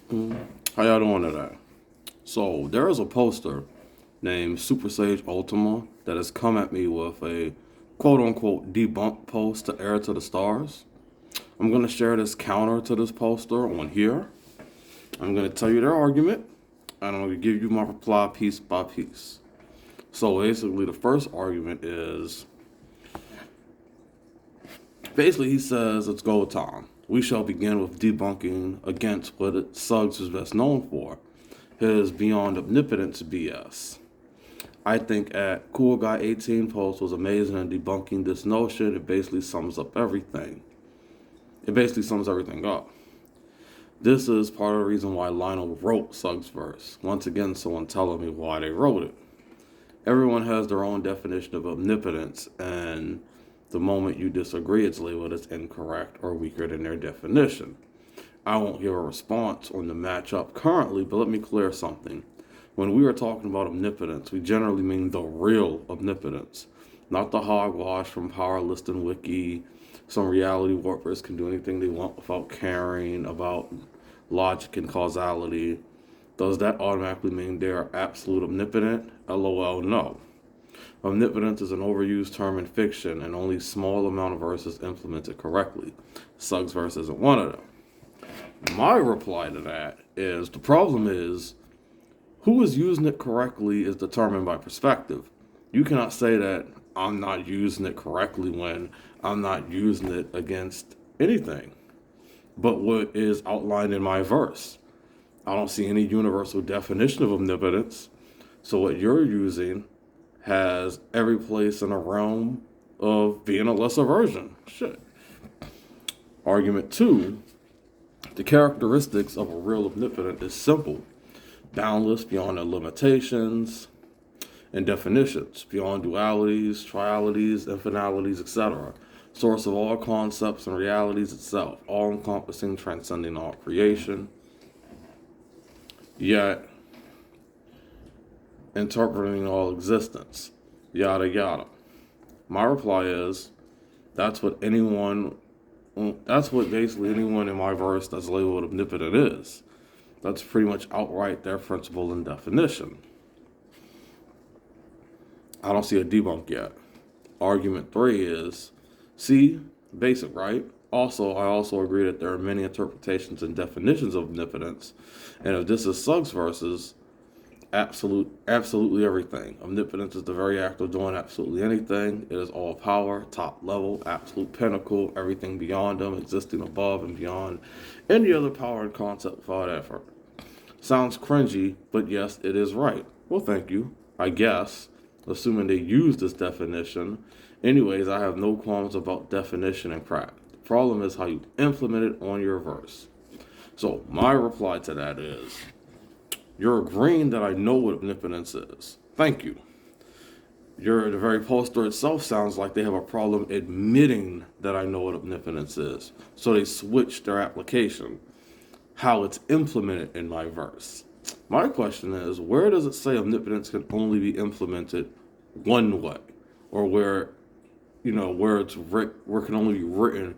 How y'all doing today? So there is a poster named Super Sage Ultima that has come at me with a quote unquote debunk post to air to the stars. I'm going to share this counter to this poster on here. I'm going to tell you their argument and I'm going to give you my reply piece by piece. So basically, the first argument is basically he says it's go time. We shall begin with debunking against what Suggs is best known for, his beyond omnipotence BS. I think at Cool Guy 18 post was amazing in debunking this notion. It basically sums up everything. It basically sums everything up. This is part of the reason why Lionel wrote Suggsverse. Once again, someone telling me why they wrote it. Everyone has their own definition of omnipotence, and the moment you disagree, it's labeled as incorrect or weaker than their definition. I won't give a response on the matchup currently, but let me clear something. When we are talking about omnipotence, we generally mean the real omnipotence, not the hogwash from Power List and Wiki. Some reality warpers can do anything they want without caring about logic and causality. Does that automatically mean they are absolute omnipotent? LOL, no. Omnipotence is an overused term in fiction, and only a small amount of verses implement it correctly. Suggsverse isn't one of them. My reply to that is the problem is who is using it correctly is determined by perspective. You cannot say that I'm not using it correctly when I'm not using it against anything but what is outlined in my verse. I don't see any universal definition of omnipotence. So what you're using has every place in a realm of being a lesser version. Shit. Argument 2, the characteristics of a real omnipotent is simple. Boundless beyond their limitations and definitions, beyond dualities, trialities, infinalities, etc. Source of all concepts and realities itself, all-encompassing, transcending all creation. Yet interpreting all existence, yada yada. My reply is that's what basically anyone in my verse that's labeled omnipotent is. That's pretty much outright their principle and definition. I don't see a debunk yet. Argument 3 is, see, basic, right? I also agree that there are many interpretations and definitions of omnipotence, and if this is Suggs versus absolutely everything. Omnipotence is the very act of doing absolutely anything. It is all power, top level, absolute pinnacle, everything beyond them, existing above and beyond any other power and concept without effort. Sounds cringy, but yes, it is right. Well, thank you, I guess, assuming they use this definition. Anyways, I have no qualms about definition and crack. The problem is how you implement it on your verse. So my reply to that is, you're agreeing that I know what omnipotence is. Thank you. The very poster itself sounds like they have a problem admitting that I know what omnipotence is. So they switch their application, how it's implemented in my verse. My question is, where does it say omnipotence can only be implemented one way? Or where it can only be written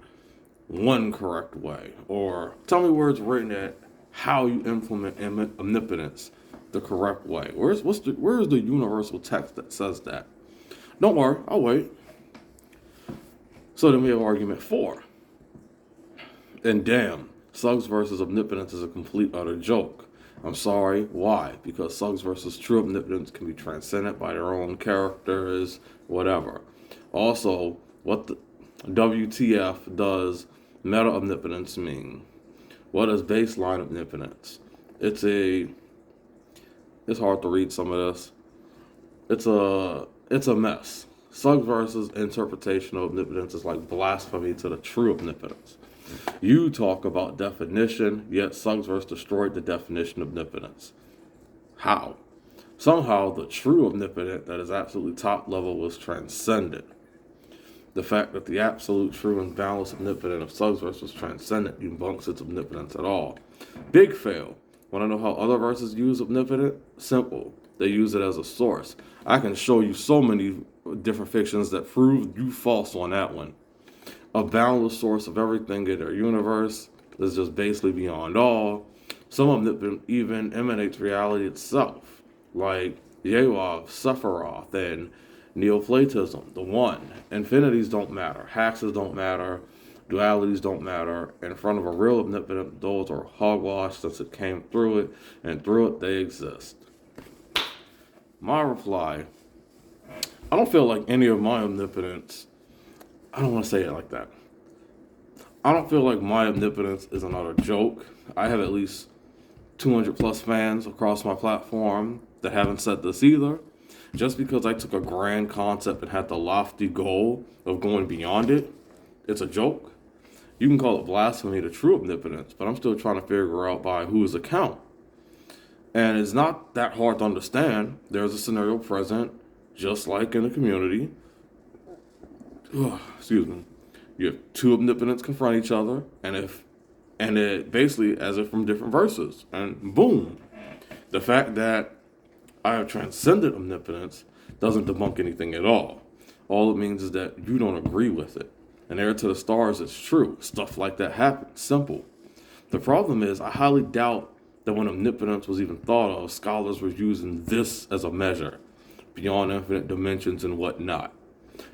one correct way? Or tell me where it's written at how you implement omnipotence the correct way. Where's the universal text that says that? Don't worry, I'll wait. So then we have argument 4. And damn, Suggs versus omnipotence is a complete utter joke. I'm sorry, why? Because Suggs versus true omnipotence can be transcended by their own characters, whatever. Also, what the WTF does meta omnipotence mean? What is baseline omnipotence? It's hard to read some of this. It's a mess. Suggsverse's interpretation of omnipotence is like blasphemy to the true omnipotence. You talk about definition, yet Suggsverse destroyed the definition of omnipotence. How? Somehow the true omnipotent that is absolutely top level was transcended. The fact that the absolute, true, and boundless omnipotent of Suggsverse was transcendent debunks its omnipotence at all. Big fail. Want to know how other verses use omnipotent? Simple. They use it as a source. I can show you so many different fictions that prove you false on that one. A boundless source of everything in their universe is just basically beyond all. Some omnipotent even emanates reality itself, like Yehov, Sephiroth, and Neoplatism, the One. Infinities don't matter, hexes don't matter, dualities don't matter. In front of a real omnipotent, those are hogwash since it came through it, and through it they exist. My reply, I don't feel like any of my omnipotence, I don't want to say it like that. I don't feel like my omnipotence is another joke. I have at least 200 plus fans across my platform that haven't said this either. Just because I took a grand concept and had the lofty goal of going beyond it, it's a joke. You can call it blasphemy to true omnipotence, but I'm still trying to figure out by whose account. And it's not that hard to understand. There's a scenario present, just like in the community. Excuse me. You have two omnipotents confront each other, and it basically as if from different verses, and boom. The fact that I have transcended omnipotence doesn't debunk anything at all. All it means is that you don't agree with it. And Heir to the Stars is true. Stuff like that happens. Simple. The problem is, I highly doubt that when omnipotence was even thought of, scholars were using this as a measure, beyond infinite dimensions and whatnot.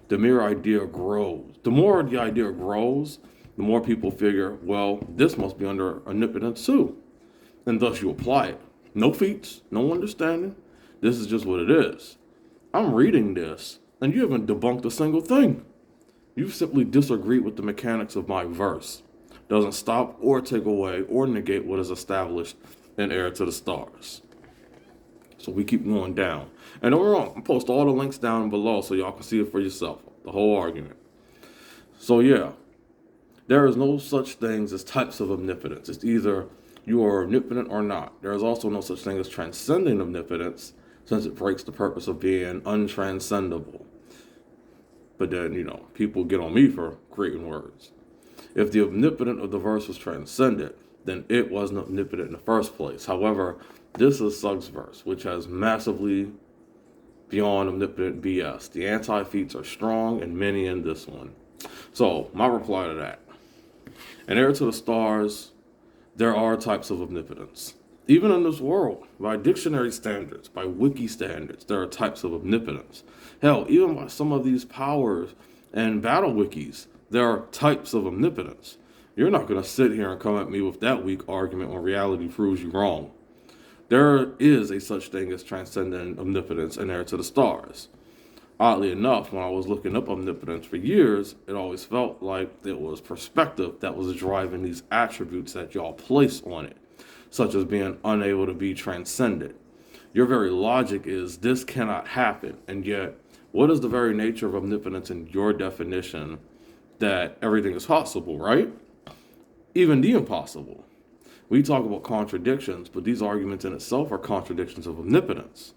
The mere idea grows. The more the idea grows, the more people figure, well, this must be under omnipotence too. And thus you apply it. No feats, no understanding. This is just what it is. I'm reading this, and you haven't debunked a single thing. You simply disagree with the mechanics of my verse. Doesn't stop or take away or negate what is established in Heir to the Stars. So we keep going down. And don't get me wrong, I'll post all the links down below so y'all can see it for yourself. The whole argument. So yeah, there is no such things as types of omnipotence. It's either you are omnipotent or not. There is also no such thing as transcending omnipotence, since it breaks the purpose of being untranscendable. But then, people get on me for creating words. If the omnipotent of the verse was transcendent, then it wasn't omnipotent in the first place. However, this is Suggsverse, which has massively beyond omnipotent BS. The anti-feats are strong and many in this one. So, my reply to that. In Heir to the Stars, there are types of omnipotence. Even in this world, by dictionary standards, by wiki standards, there are types of omnipotence. Hell, even by some of these powers and battle wikis, there are types of omnipotence. You're not going to sit here and come at me with that weak argument when reality proves you wrong. There is a such thing as transcendent omnipotence in Heir to the Stars. Oddly enough, when I was looking up omnipotence for years, it always felt like it was perspective that was driving these attributes that y'all place on it, such as being unable to be transcended. Your very logic is this cannot happen, and yet, what is the very nature of omnipotence in your definition that everything is possible, right? Even the impossible. We talk about contradictions, but these arguments in itself are contradictions of omnipotence.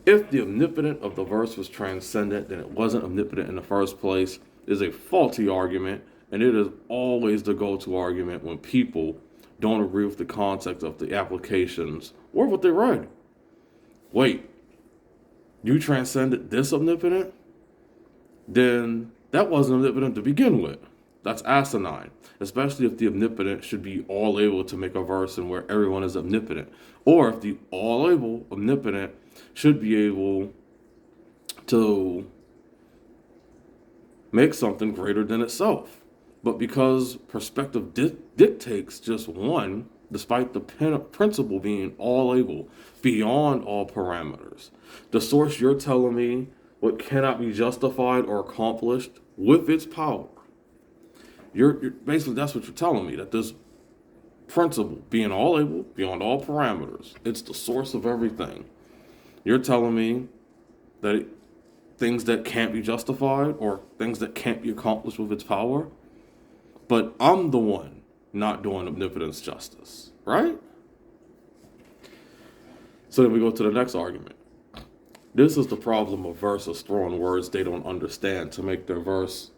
If the omnipotent of the verse was transcendent, then it wasn't omnipotent in the first place, is a faulty argument, and it is always the go-to argument when people don't agree with the context of the applications or what they read. Wait, you transcended this omnipotent? Then that wasn't omnipotent to begin with. That's asinine, especially if the omnipotent should be all able to make a verse in where everyone is omnipotent. Or if the all able omnipotent should be able to make something greater than itself. But because perspective dictates just one, despite the principle being all able, beyond all parameters, the source you're telling me what cannot be justified or accomplished with its power. You're basically, that's what you're telling me, that this principle, being all able, beyond all parameters, it's the source of everything. You're telling me that things that can't be justified or things that can't be accomplished with its power, but I'm the one not doing omnipotence justice, right? So then we go to the next argument. This is the problem of verses throwing words they don't understand to make their verse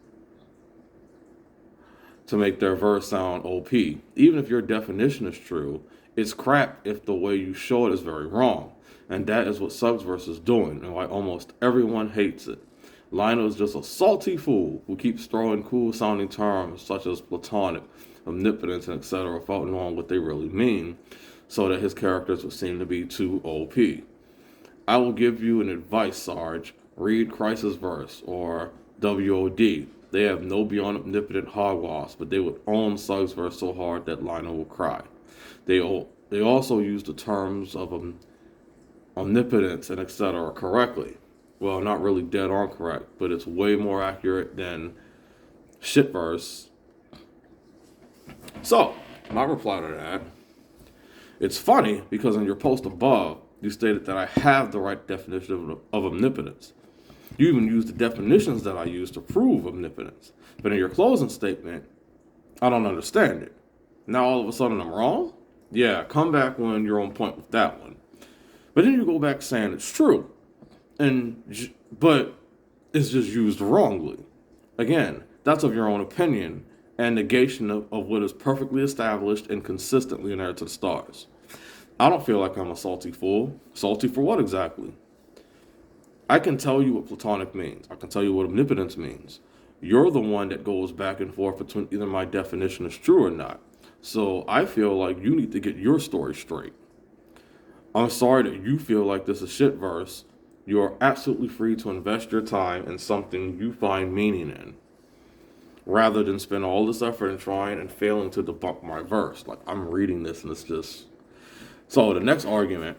sound OP. Even if your definition is true, it's crap if the way you show it is very wrong. And that is what Suggsverse is doing, and why almost everyone hates it. Lionel is just a salty fool who keeps throwing cool sounding terms such as platonic, omnipotence, and etc. without knowing what they really mean, so that his characters would seem to be too OP. I will give you an advice, Sarge. Read Suggsverse or WOD. They have no beyond omnipotent hogwash, but they would own Suggsverse so hard that Lionel will cry. They also use the terms of omnipotence and etc. correctly. Well, not really dead on correct, but it's way more accurate than Shitverse. So, my reply to that, it's funny because in your post above, you stated that I have the right definition of omnipotence. You even used the definitions that I used to prove omnipotence. But in your closing statement, I don't understand it. Now all of a sudden I'm wrong? Yeah, come back when you're on point with that one. But then you go back saying it's true. But it's just used wrongly. Again, that's of your own opinion and negation of what is perfectly established and consistently inerred to the stars. I don't feel like I'm a salty fool. Salty for what exactly? I can tell you what platonic means. I can tell you what omnipotence means. You're the one that goes back and forth between either my definition is true or not. So I feel like you need to get your story straight. I'm sorry that you feel like this is shitverse. You are absolutely free to invest your time in something you find meaning in, rather than spend all this effort in trying and failing to debunk my verse. Like, I'm reading this and it's just... So the next argument,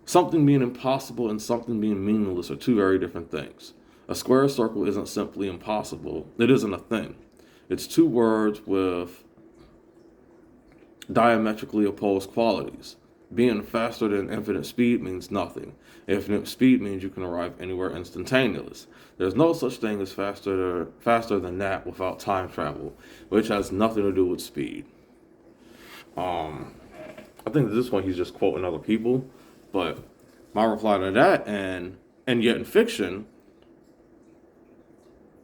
something being impossible and something being meaningless are two very different things. A square circle isn't simply impossible. It isn't a thing. It's two words with diametrically opposed qualities. Being faster than infinite speed means nothing. Infinite speed means you can arrive anywhere instantaneously. There's no such thing as faster than that without time travel, which has nothing to do with speed. I think at this point he's just quoting other people, but my reply to that, and yet in fiction,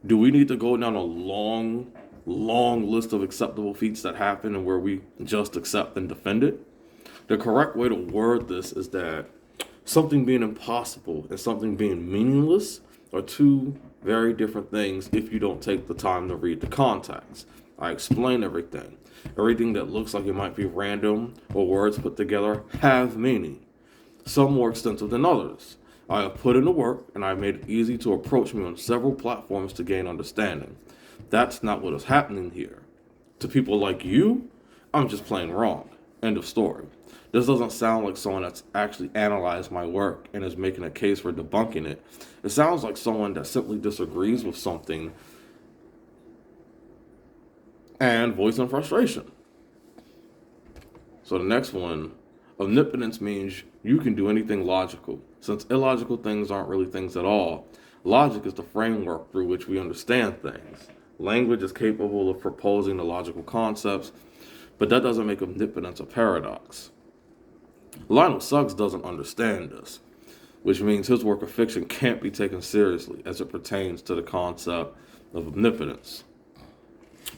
do we need to go down a long list of acceptable feats that happen and where we just accept and defend it? The correct way to word this is that something being impossible and something being meaningless are two very different things if you don't take the time to read the context. I explain everything. Everything that looks like it might be random or words put together have meaning, some more extensive than others. I have put in the work and I have made it easy to approach me on several platforms to gain understanding. That's not what is happening here. To people like you, I'm just plain wrong. End of story. This doesn't sound like someone that's actually analyzed my work and is making a case for debunking it. It sounds like someone that simply disagrees with something and voicing frustration. So the next one, omnipotence means you can do anything logical. Since illogical things aren't really things at all, logic is the framework through which we understand things. Language is capable of proposing the logical concepts, but that doesn't make omnipotence a paradox. Lionel Suggs doesn't understand this, which means his work of fiction can't be taken seriously as it pertains to the concept of omnipotence.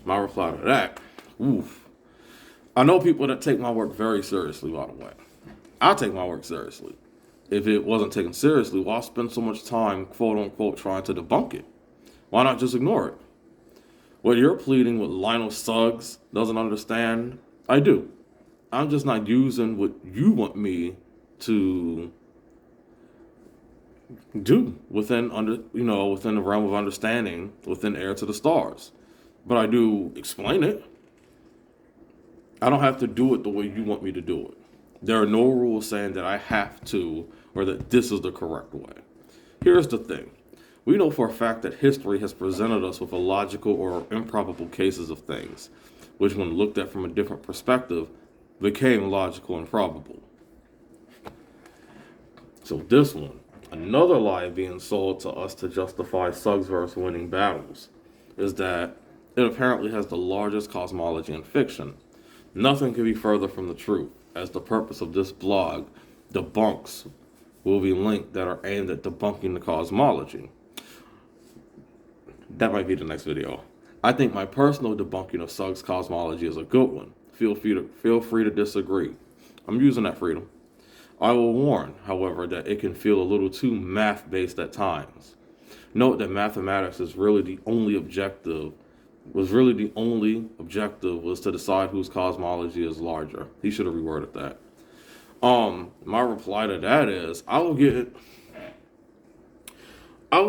My reply to that, I know people that take my work very seriously, by the way. I take my work seriously. If it wasn't taken seriously, why spend so much time, quote unquote, trying to debunk it? Why not just ignore it? What you're pleading with Lionel Suggs doesn't understand, I do. I'm just not using what you want me to do within the realm of understanding, within Air to the Stars. But I do explain it. I don't have to do it the way you want me to do it. There are no rules saying that I have to or that this is the correct way. Here's the thing. We know for a fact that history has presented us with illogical or improbable cases of things, which when looked at from a different perspective, became logical and probable. So this one, another lie being sold to us to justify Suggsverse winning battles, is that it apparently has the largest cosmology in fiction. Nothing could be further from the truth, as the purpose of this blog, debunks, will be linked that are aimed at debunking the cosmology. That might be the next video. I think my personal debunking of Suggs' cosmology is a good one. Feel free to disagree. I'm using that freedom. I will warn, however, that it can feel a little too math-based at times. Note that mathematics is really the only objective was really the only objective was to decide whose cosmology is larger. He should have reworded that. My reply to that is I will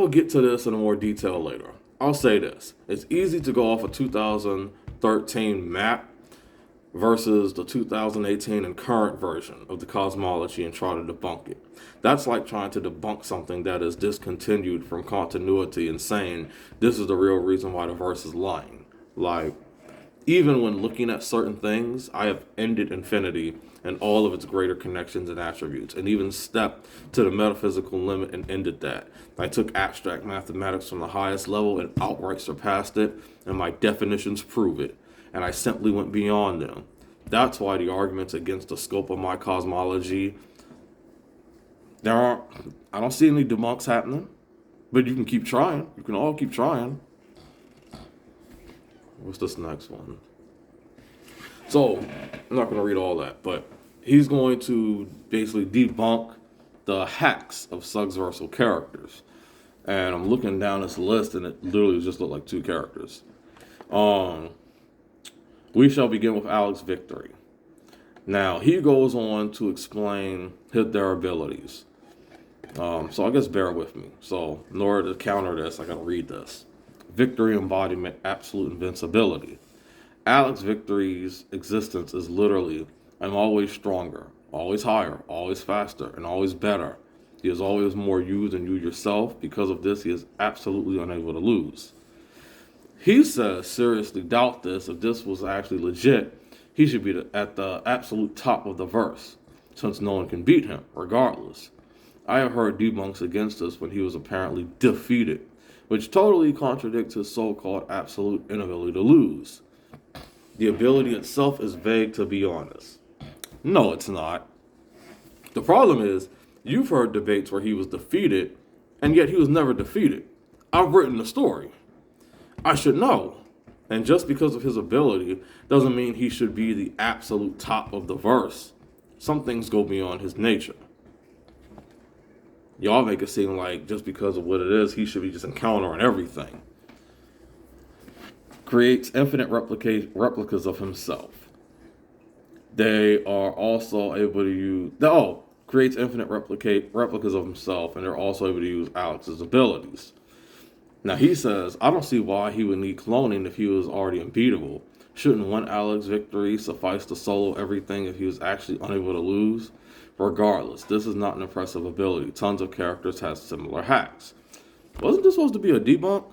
get to this in more detail later. I'll say this. It's easy to go off a 2013 map versus the 2018 and current version of the cosmology and try to debunk it. That's like trying to debunk something that is discontinued from continuity and saying this is the real reason why the verse is lying. Like, even when looking at certain things, I have ended infinity and all of its greater connections and attributes, and even stepped to the metaphysical limit and ended that. I took abstract mathematics from the highest level and outright surpassed it, and my definitions prove it, and I simply went beyond them. That's why the arguments against the scope of my cosmology, I don't see any debunks happening, but you can keep trying. You can all keep trying. What's this next one? So, I'm not going to read all that, but he's going to basically debunk the hacks of Suggsverse characters. And I'm looking down this list, and it literally just looked like 2 characters. We shall begin with Alex Victory. Now, he goes on to explain their abilities. So I guess bear with me. So in order to counter this, I got to read this. Victory embodiment, absolute invincibility. Alex Victory's existence is literally, I'm always stronger, always higher, always faster, and always better. He is always more you than you yourself. Because of this, he is absolutely unable to lose. He says, seriously doubt this. If this was actually legit, he should be at the absolute top of the verse, since no one can beat him, regardless. I have heard debunks against this when he was apparently defeated, which totally contradicts his so-called absolute inability to lose. The ability itself is vague, to be honest. No, it's not. The problem is, you've heard debates where he was defeated, and yet he was never defeated. I've written the story. I should know. And just because of his ability doesn't mean he should be the absolute top of the verse. Some things go beyond his nature. Y'all make it seem like just because of what it is, he should be just encountering everything. Creates infinite replicas of himself. They are also able to use... creates infinite replicas of himself, and they're also able to use Alex's abilities. Now, he says, I don't see why he would need cloning if he was already unbeatable. Shouldn't one Alex victory suffice to solo everything if he was actually unable to lose? Regardless, this is not an impressive ability. Tons of characters have similar hacks. Wasn't this supposed to be a debunk?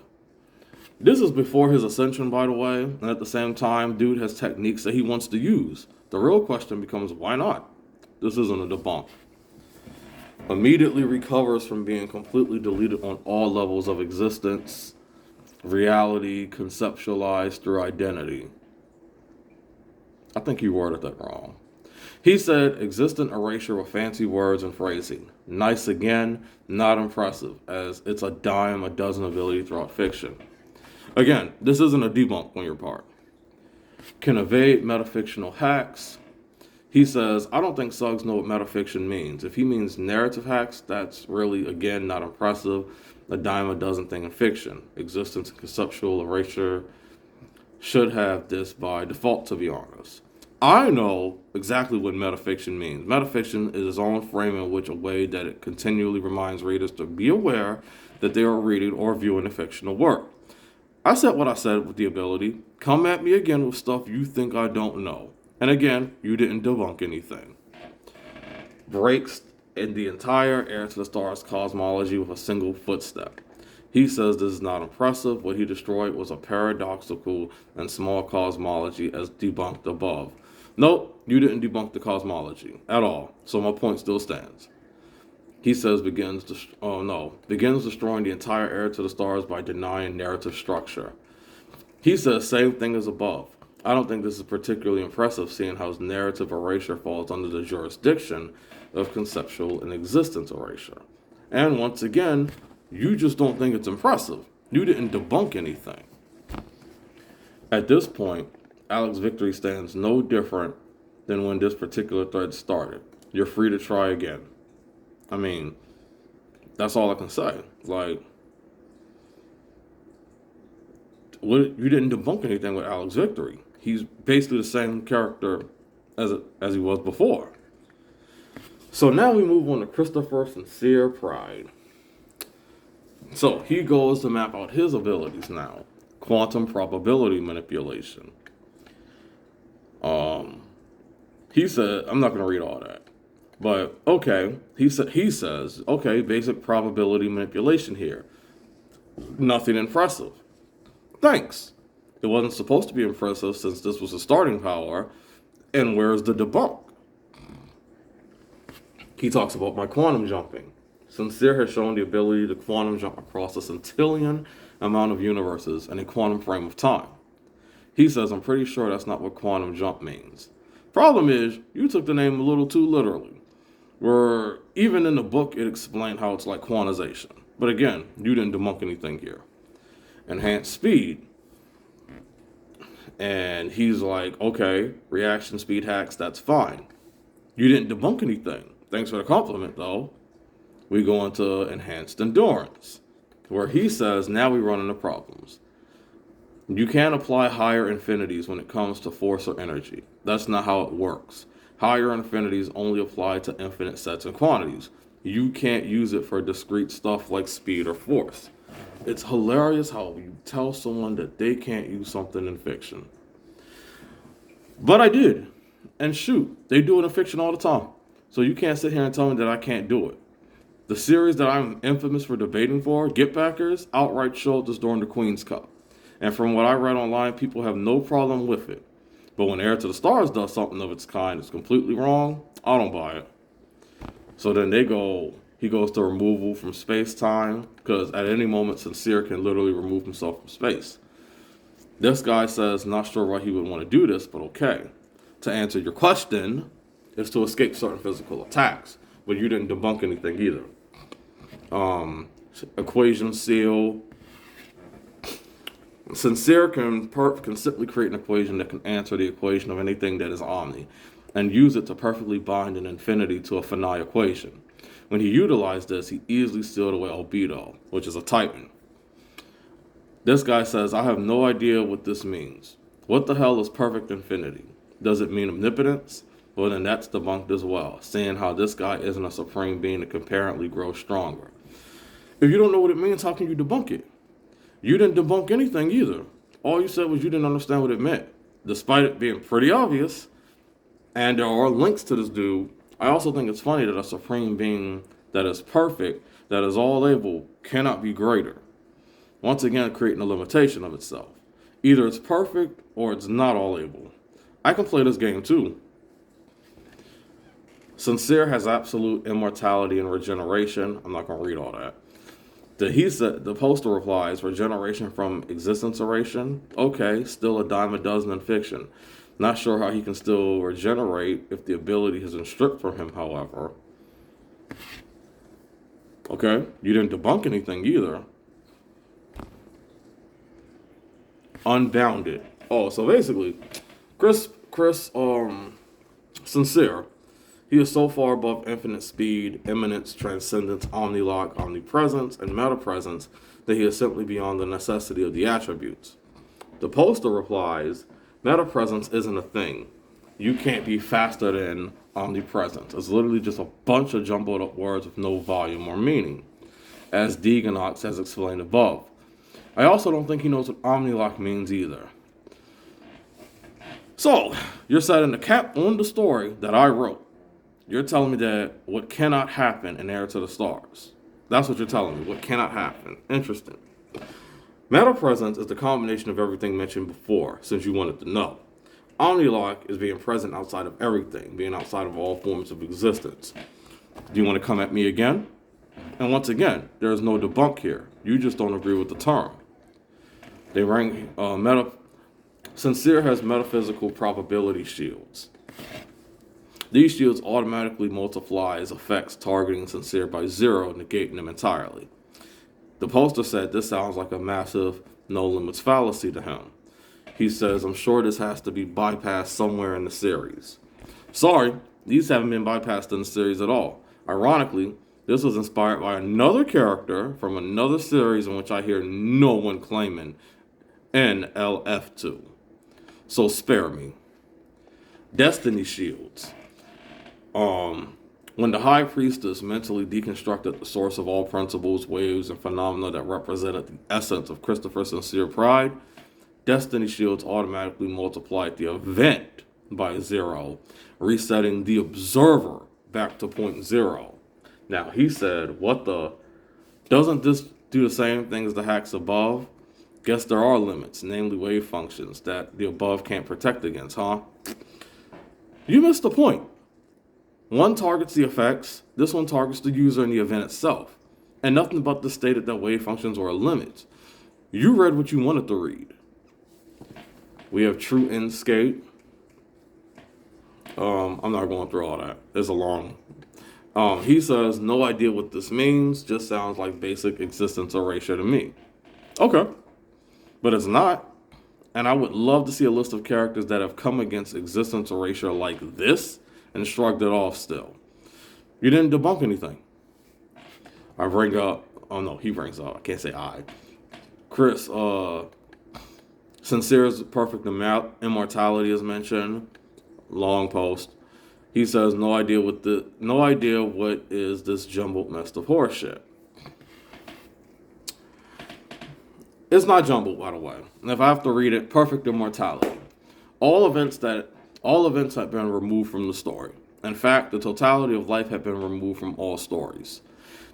This is before his ascension, by the way, and at the same time, dude has techniques that he wants to use. The real question becomes, why not? This isn't a debunk. Immediately recovers from being completely deleted on all levels of existence, reality, conceptualized through identity. I think you worded that wrong. He said, existent erasure with fancy words and phrasing. Nice again, not impressive, as it's a dime a dozen ability throughout fiction. Again, this isn't a debunk on your part. Can evade metafictional hacks. He says, I don't think Suggs know what metafiction means. If he means narrative hacks, that's really, again, not impressive. A dime a dozen thing in fiction. Existence and conceptual erasure should have this by default, to be honest. I know exactly what metafiction means. Metafiction is its own frame in which a way that it continually reminds readers to be aware that they are reading or viewing a fictional work. I said what I said with the ability. Come at me again with stuff you think I don't know. And again, you didn't debunk anything. Breaks in the entire Heir to the Stars cosmology with a single footstep. He says this is not impressive. What he destroyed was a paradoxical and small cosmology as debunked above. Nope, you didn't debunk the cosmology at all. So my point still stands. He says begins destroying the entire Heir to the Stars by denying narrative structure. He says same thing as above. I don't think this is particularly impressive, seeing how his narrative erasure falls under the jurisdiction of conceptual and existence erasure. And once again, you just don't think it's impressive. You didn't debunk anything. At this point, Alex Victory stands no different than when this particular thread started. You're free to try again. I mean, that's all I can say. Like, You didn't debunk anything with Alex Victory. He's basically the same character as he was before. So now we move on to Christopher Sincere Pride. So he goes to map out his abilities now. Quantum probability manipulation. He said, I'm not going to read all that. But, okay, he says, okay, basic probability manipulation here. Nothing impressive. Thanks. It wasn't supposed to be impressive since this was a starting power. And where's the debunk? He talks about my quantum jumping. Sincere has shown the ability to quantum jump across a centillion amount of universes in a quantum frame of time. He says, I'm pretty sure that's not what quantum jump means. Problem is, you took the name a little too literally. Where even in the book, it explained how it's like quantization. But again, you didn't debunk anything here. Enhanced speed. And he's like, okay, reaction speed hacks, that's fine. You didn't debunk anything. Thanks for the compliment, though. We go into enhanced endurance, where he says, now we run into problems. You can't apply higher infinities when it comes to force or energy. That's not how it works. Higher infinities only apply to infinite sets and quantities. You can't use it for discrete stuff like speed or force. It's hilarious how you tell someone that they can't use something in fiction. But I did. And shoot, they do it in fiction all the time. So you can't sit here and tell me that I can't do it. The series that I'm infamous for debating for, Get Backers, outright showed this during the Queen's Cup. And from what I read online, people have no problem with it. But when Heir to the Stars does something of its kind that's completely wrong, I don't buy it. So then he goes to removal from space-time, because at any moment, Sincere can literally remove himself from space. This guy says, not sure why he would want to do this, but okay. To answer your question, is to escape certain physical attacks. But you didn't debunk anything either. Equation seal. Sincere can simply create an equation that can answer the equation of anything that is omni, and use it to perfectly bind an infinity to a finite equation. When he utilized this, he easily sealed away albedo, which is a titan. This guy says, I have no idea what this means. What the hell is perfect infinity? Does it mean omnipotence? Well, then that's debunked as well, seeing how this guy isn't a supreme being that can apparently grow stronger. If you don't know what it means, how can you debunk it? You didn't debunk anything either. All you said was you didn't understand what it meant, despite it being pretty obvious. And there are links to this dude. I also think it's funny that a supreme being that is perfect, that is all able, cannot be greater. Once again, creating a limitation of itself. Either it's perfect or it's not all able. I can play this game too. Sincere has absolute immortality and regeneration. I'm not going to read all that. The poster replies, regeneration from existence erasure. Okay, still a dime a dozen in fiction. Not sure how he can still regenerate if the ability has been stripped from him, however. Okay, you didn't debunk anything either. Unbounded. Oh, so basically, Chris, Sincere, he is so far above infinite speed, immanence, transcendence, omnilock, omnipresence, and metapresence that he is simply beyond the necessity of the attributes. The poster replies, metapresence isn't a thing. You can't be faster than omnipresence. It's literally just a bunch of jumbled up words with no volume or meaning, as Degonox has explained above. I also don't think he knows what omnilock means either. So, you're setting the cap on the story that I wrote. You're telling me that what cannot happen in Heir to the Stars. That's what you're telling me, what cannot happen. Interesting. Metapresence is the combination of everything mentioned before, since you wanted to know. Omnilock is being present outside of everything, being outside of all forms of existence. Do you want to come at me again? And once again, there is no debunk here. You just don't agree with the term. They rank Sincere has metaphysical probability shields. These shields automatically multiply his effects targeting Sincere by 0, negating them entirely. The poster said this sounds like a massive no limits fallacy to him. He says, I'm sure this has to be bypassed somewhere in the series. Sorry, these haven't been bypassed in the series at all. Ironically, this was inspired by another character from another series in which I hear no one claiming NLF2. So spare me. Destiny shields. When the high priestess mentally deconstructed the source of all principles, waves, and phenomena that represented the essence of Christopher's sincere pride, destiny shields automatically multiplied the event by 0, resetting the observer back to point 0. Now, he said, what the? Doesn't this do the same thing as the hacks above? Guess there are limits, namely wave functions, that the above can't protect against, huh? You missed the point. One targets the effects, this one targets the user and the event itself. And nothing but this stated that wave functions are limits. You read what you wanted to read. We have true inscape. I'm not going through all that. It's a long. He says, no idea what this means, just sounds like basic existence erasure to me. Okay, but it's not. And I would love to see a list of characters that have come against existence erasure like this and shrugged it off still. You didn't debunk anything. I bring up, oh no, he brings up, I can't say I. Chris, Sincere's perfect immortality is mentioned. Long post. He says, no idea what is this jumbled mess of horseshit. It's not jumbled, by the way. And if I have to read it, perfect immortality. All events have been removed from the story. In fact, the totality of life had been removed from all stories.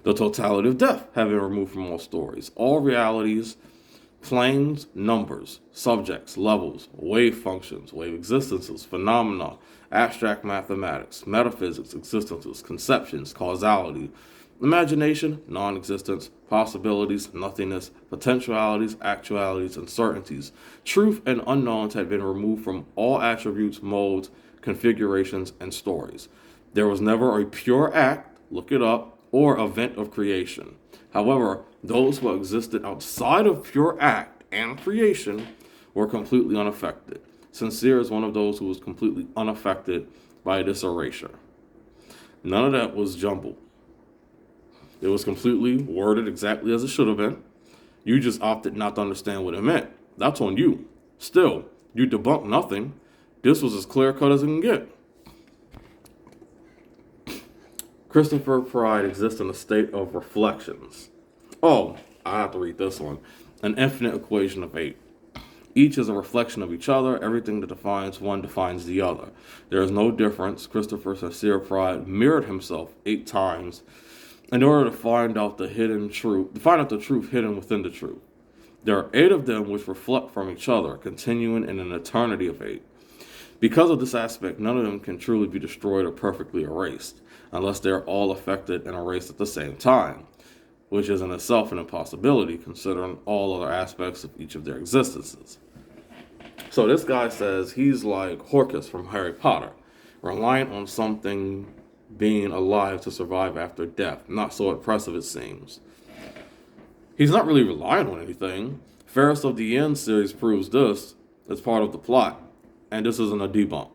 The totality of death had been removed from all stories. All realities, planes, numbers, subjects, levels, wave functions, wave existences, phenomena, abstract mathematics, metaphysics, existences, conceptions, causality, imagination, non-existence, possibilities, nothingness, potentialities, actualities, and certainties. Truth and unknowns had been removed from all attributes, modes, configurations, and stories. There was never a pure act, look it up, or event of creation. However, those who existed outside of pure act and creation were completely unaffected. Sincere is one of those who was completely unaffected by this erasure. None of that was jumbled. It was completely worded exactly as it should have been. You just opted not to understand what it meant. That's on you. Still, you debunked nothing. This was as clear cut as it can get. Christopher Pride exists in a state of reflections. Oh, I have to read this one. An infinite equation of 8. Each is a reflection of each other. Everything that defines one defines the other. There is no difference. Christopher's sincere pride mirrored himself 8 times in order to find out the truth hidden within the truth. There are 8 of them which reflect from each other, continuing in an eternity of 8. Because of this aspect, none of them can truly be destroyed or perfectly erased, unless they are all affected and erased at the same time, which is in itself an impossibility, considering all other aspects of each of their existences. So this guy says he's like Horcrux from Harry Potter, reliant on something being alive to survive after death. Not so impressive, it seems. He's not really relying on anything. Ferris of the End series proves this. It's part of the plot, and this isn't a debunk.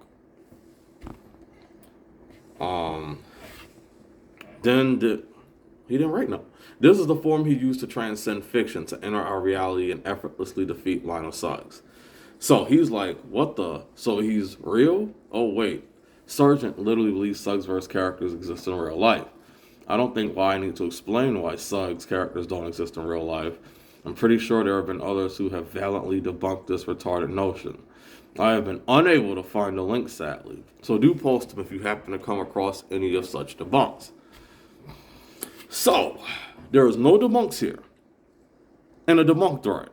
He didn't write no. This is the form he used to transcend fiction, to enter our reality and effortlessly defeat Lionel Suggs. So he's like, what the? So he's real? Oh, wait. Sargent literally believes Suggsverse characters exist in real life. I don't think why I need to explain why Suggs characters don't exist in real life. I'm pretty sure there have been others who have valiantly debunked this retarded notion. I have been unable to find the link, sadly. So do post them if you happen to come across any of such debunks. So, there is no debunks here, and a debunk thread.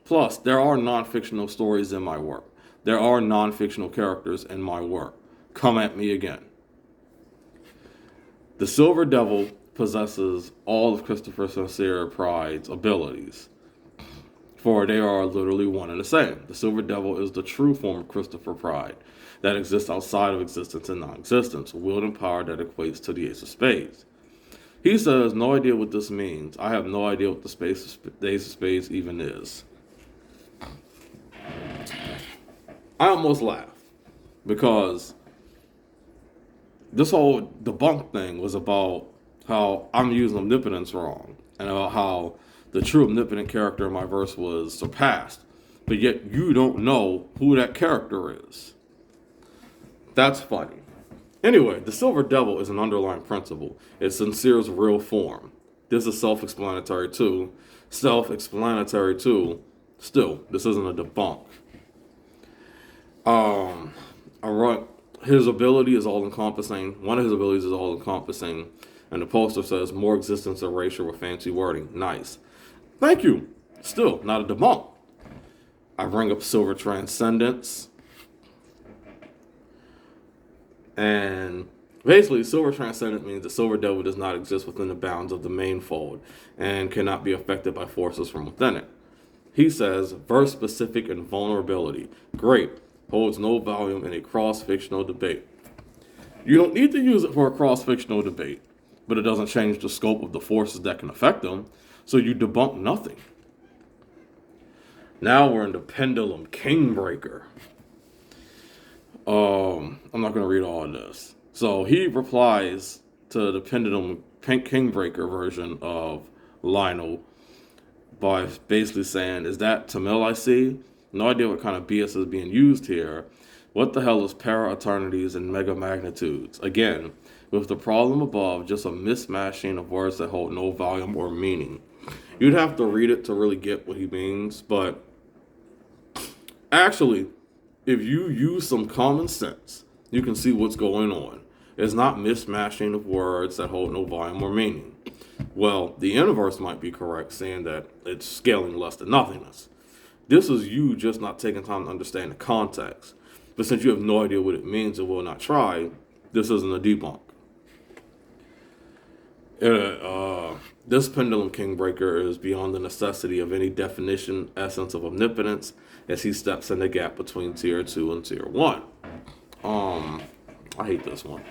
Plus, there are non-fictional stories in my work. There are non-fictional characters in my work. Come at me again. The Silver Devil possesses all of Christopher Sincere Pride's abilities, for they are literally one and the same. The Silver Devil is the true form of Christopher Pride that exists outside of existence and non-existence, wielding power that equates to the Ace of Spades. He says, no idea what this means. I have no idea what the Ace of Spades even is. I almost laughed because this whole debunk thing was about how I'm using omnipotence wrong and about how the true omnipotent character in my verse was surpassed but yet you don't know who that character is. That's funny. Anyway, the Silver Devil is an underlying principle. It's Sincere's real form. This is self-explanatory too. Still, this isn't a debunk. His ability is all-encompassing. One of his abilities is all-encompassing. And the poster says, more existence erasure with fancy wording. Nice. Thank you. Still, not a debunk. I bring up Silver Transcendence. And basically, Silver Transcendent means the Silver Devil does not exist within the bounds of the main fold and cannot be affected by forces from within it. He says, verse-specific invulnerability. Great. Holds no volume in a cross-fictional debate. You don't need to use it for a cross-fictional debate, but it doesn't change the scope of the forces that can affect them, so you debunk nothing. Now we're in the Pendulum Kingbreaker. I'm not going to read all of this. So he replies to the Pendulum Kingbreaker version of Lionel by basically saying, is that Tamil I see? No idea what kind of BS is being used here. What the hell is para-eternities and mega magnitudes? Again, with the problem above, just a mismatching of words that hold no volume or meaning. You'd have to read it to really get what he means, but actually, if you use some common sense, you can see what's going on. It's not mismatching of words that hold no volume or meaning. Well, the universe might be correct, saying that it's scaling less than nothingness. This is you just not taking time to understand the context. But since you have no idea what it means and will not try, this isn't a debunk. This Pendulum Kingbreaker is beyond the necessity of any definition, essence of omnipotence, as he steps in the gap between tier 2 and tier 1. I hate this one.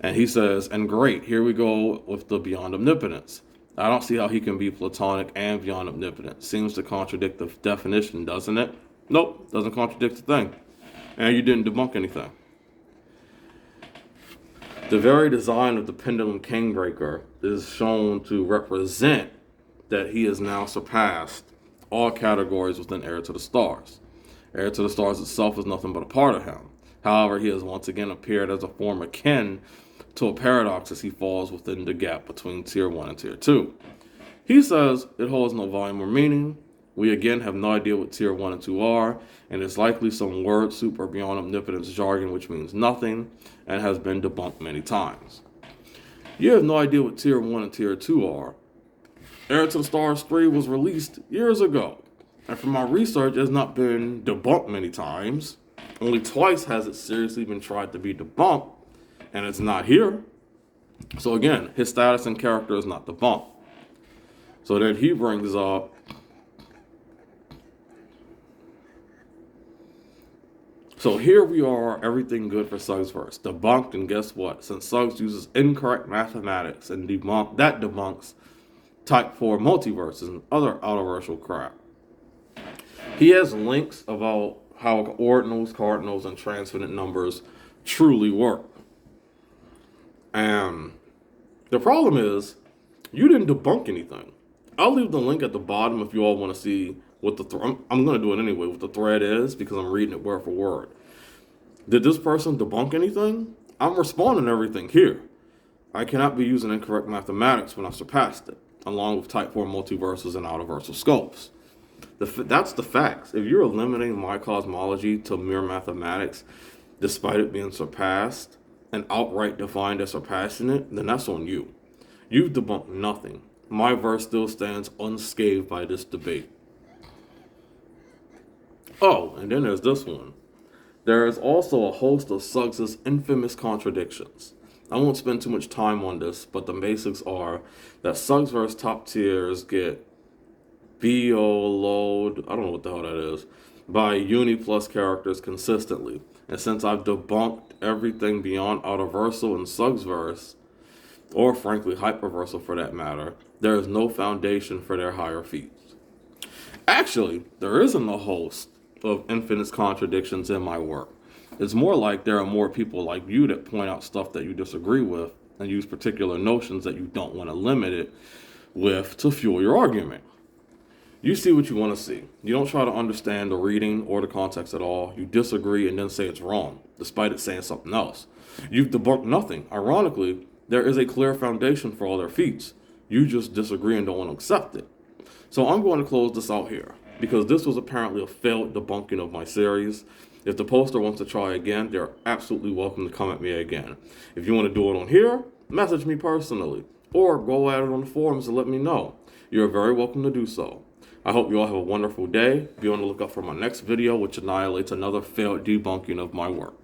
And he says, and great, here we go with the beyond omnipotence. I don't see how he can be platonic and beyond omnipotent. Seems to contradict the definition, doesn't it? Nope, doesn't contradict the thing. And you didn't debunk anything. The very design of the Pendulum Kingbreaker is shown to represent that he has now surpassed all categories within Heir to the Stars. Heir to the Stars itself is nothing but a part of him. However, he has once again appeared as a form akin to a paradox as he falls within the gap between tier 1 and tier 2. He says it holds no volume or meaning. We again have no idea what tier 1 and 2 are, and it's likely some word soup or beyond omnipotence jargon which means nothing and has been debunked many times. You have no idea what tier 1 and tier 2 are. Heir to the Stars 3 was released years ago, and from my research it has not been debunked many times. Only twice has it seriously been tried to be debunked, and it's not here. So again, his status and character is not debunked. So then he brings up so here we are, everything good for Suggsverse. Debunked, and guess what? Since Suggs uses incorrect mathematics and debunks type 4 multiverses and other out-of-virtual crap. He has links about how ordinals, cardinals, and transfinite numbers truly work. And the problem is, you didn't debunk anything. I'll leave the link at the bottom if you all want to see what the I'm going to do it anyway, what the thread is, because I'm reading it word for word. Did this person debunk anything? I'm responding to everything here. I cannot be using incorrect mathematics when I surpassed it, along with type 4 multiverses and out-of-versal scopes. That's the facts. If you're eliminating my cosmology to mere mathematics, despite it being surpassed, and outright defined as surpassing it, then that's on you. You've debunked nothing. My verse still stands unscathed by this debate. Oh, and then there's this one. There is also a host of Suggs' infamous contradictions. I won't spend too much time on this, but the basics are that Suggsverse top tiers get BO load, I don't know what the hell that is, by Uni Plus characters consistently. And since I've debunked everything beyond Autoversal and Suggsverse, or frankly Hyperversal for that matter, there is no foundation for their higher feats. Actually, there isn't a host of infinite contradictions in my work. It's more like there are more people like you that point out stuff that you disagree with and use particular notions that you don't want to limit it with to fuel your argument. You see what you want to see. You don't try to understand the reading or the context at all. You disagree and then say it's wrong, despite it saying something else. You've debunked nothing. Ironically, there is a clear foundation for all their feats. You just disagree and don't want to accept it. So I'm going to close this out here, because this was apparently a failed debunking of my series. If the poster wants to try again, they're absolutely welcome to come at me again. If you want to do it on here, message me personally, or go at it on the forums and let me know. You're very welcome to do so. I hope you all have a wonderful day. Be on the lookout for my next video, which annihilates another failed debunking of my work.